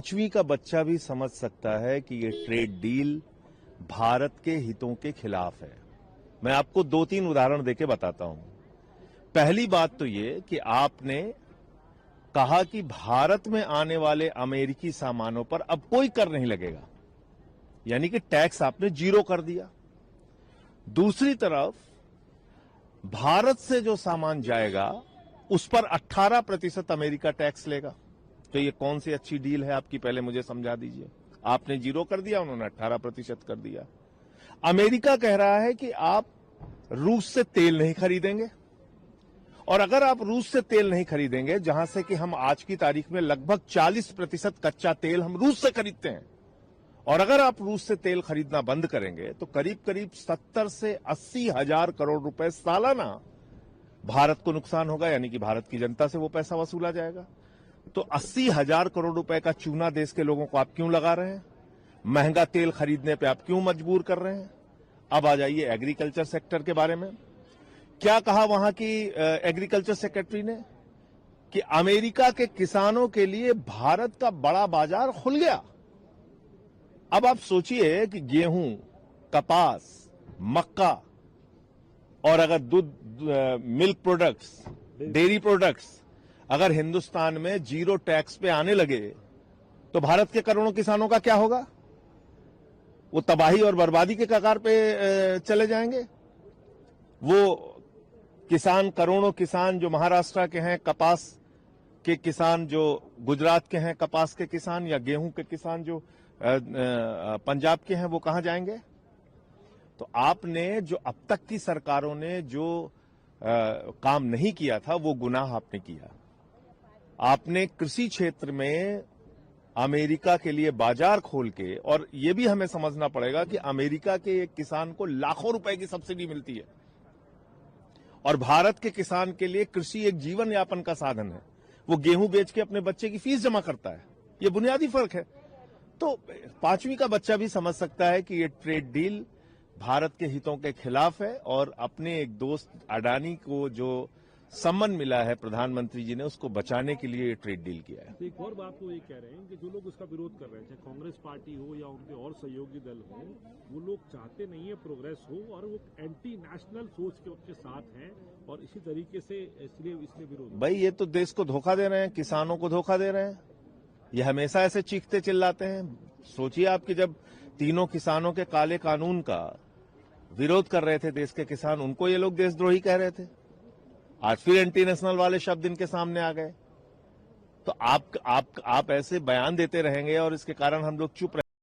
पांचवी का बच्चा भी समझ सकता है कि ये ट्रेड डील भारत के हितों के खिलाफ है। मैं आपको 2-3 उदाहरण देके बताता हूं। पहली बात तो ये कि आपने कहा कि भारत में आने वाले अमेरिकी सामानों पर अब कोई कर नहीं लगेगा, यानी कि टैक्स आपने जीरो कर दिया। दूसरी तरफ भारत से जो सामान जाएगा उस पर 18% अमेरिका टैक्स लेगा। तो ये कौन सी अच्छी डील है आपकी, पहले मुझे समझा दीजिए। आपने जीरो कर दिया, उन्होंने 18% कर दिया। अमेरिका कह रहा है कि आप रूस से तेल नहीं खरीदेंगे, और अगर आप रूस से तेल नहीं खरीदेंगे, जहां से कि हम आज की तारीख में लगभग 40% कच्चा तेल हम रूस से खरीदते हैं, और अगर आप रूस से तेल खरीदना बंद करेंगे तो करीब करीब 70 से 80 हजार करोड़ रुपए सालाना भारत को नुकसान होगा, यानी कि भारत की जनता से वो पैसा वसूला जाएगा। तो 80 हजार करोड़ रुपए का चूना देश के लोगों को आप क्यों लगा रहे हैं? महंगा तेल खरीदने पे आप क्यों मजबूर कर रहे हैं? अब आ जाइए एग्रीकल्चर सेक्टर के बारे में। क्या कहा वहां की एग्रीकल्चर सेक्रेटरी ने कि अमेरिका के किसानों के लिए भारत का बड़ा बाजार खुल गया। अब आप सोचिए कि गेहूं, कपास, मक्का और अगर दूध, मिल्क प्रोडक्ट्स, डेयरी प्रोडक्ट्स अगर हिंदुस्तान में जीरो टैक्स पे आने लगे तो भारत के करोड़ों किसानों का क्या होगा? वो तबाही और बर्बादी के कगार पे चले जाएंगे। वो किसान, करोड़ों किसान जो महाराष्ट्र के हैं कपास के किसान, जो गुजरात के हैं कपास के किसान, या गेहूं के किसान जो पंजाब के हैं, वो कहां जाएंगे? तो आपने जो अब तक की सरकारों ने जो काम नहीं किया था, वो गुनाह आपने किया। आपने कृषि क्षेत्र में अमेरिका के लिए बाजार खोल के, और ये भी हमें समझना पड़ेगा कि अमेरिका के एक किसान को लाखों रुपए की सब्सिडी मिलती है, और भारत के किसान के लिए कृषि एक जीवन यापन का साधन है। वो गेहूं बेच के अपने बच्चे की फीस जमा करता है। ये बुनियादी फर्क है। तो पांचवी का बच्चा भी समझ सकता है कि ये ट्रेड डील भारत के हितों के खिलाफ है, और अपने एक दोस्त अडानी को जो सम्मान मिला है प्रधानमंत्री जी ने, उसको बचाने के लिए ये ट्रेड डील किया है। तो एक और बात वो ये कह रहे हैं कि जो लोग उसका विरोध कर रहे हैं, चाहे कांग्रेस पार्टी हो या उनके और सहयोगी दल हो, वो लोग चाहते नहीं है प्रोग्रेस हो, और वो एंटी नेशनल सोच के उनके साथ हैं, और इसी तरीके से इसलिए विरोध। भाई ये तो देश को धोखा दे रहे हैं, किसानों को धोखा दे रहे हैं। ये हमेशा ऐसे चीखते चिल्लाते हैं। सोचिए आपके जब तीनों किसानों के काले कानून का विरोध कर रहे थे देश के किसान, उनको ये लोग देशद्रोही कह रहे थे। आज फिर एंटी नेशनल वाले शब्द इनके सामने आ गए। तो आप ऐसे बयान देते रहेंगे और इसके कारण हम लोग चुप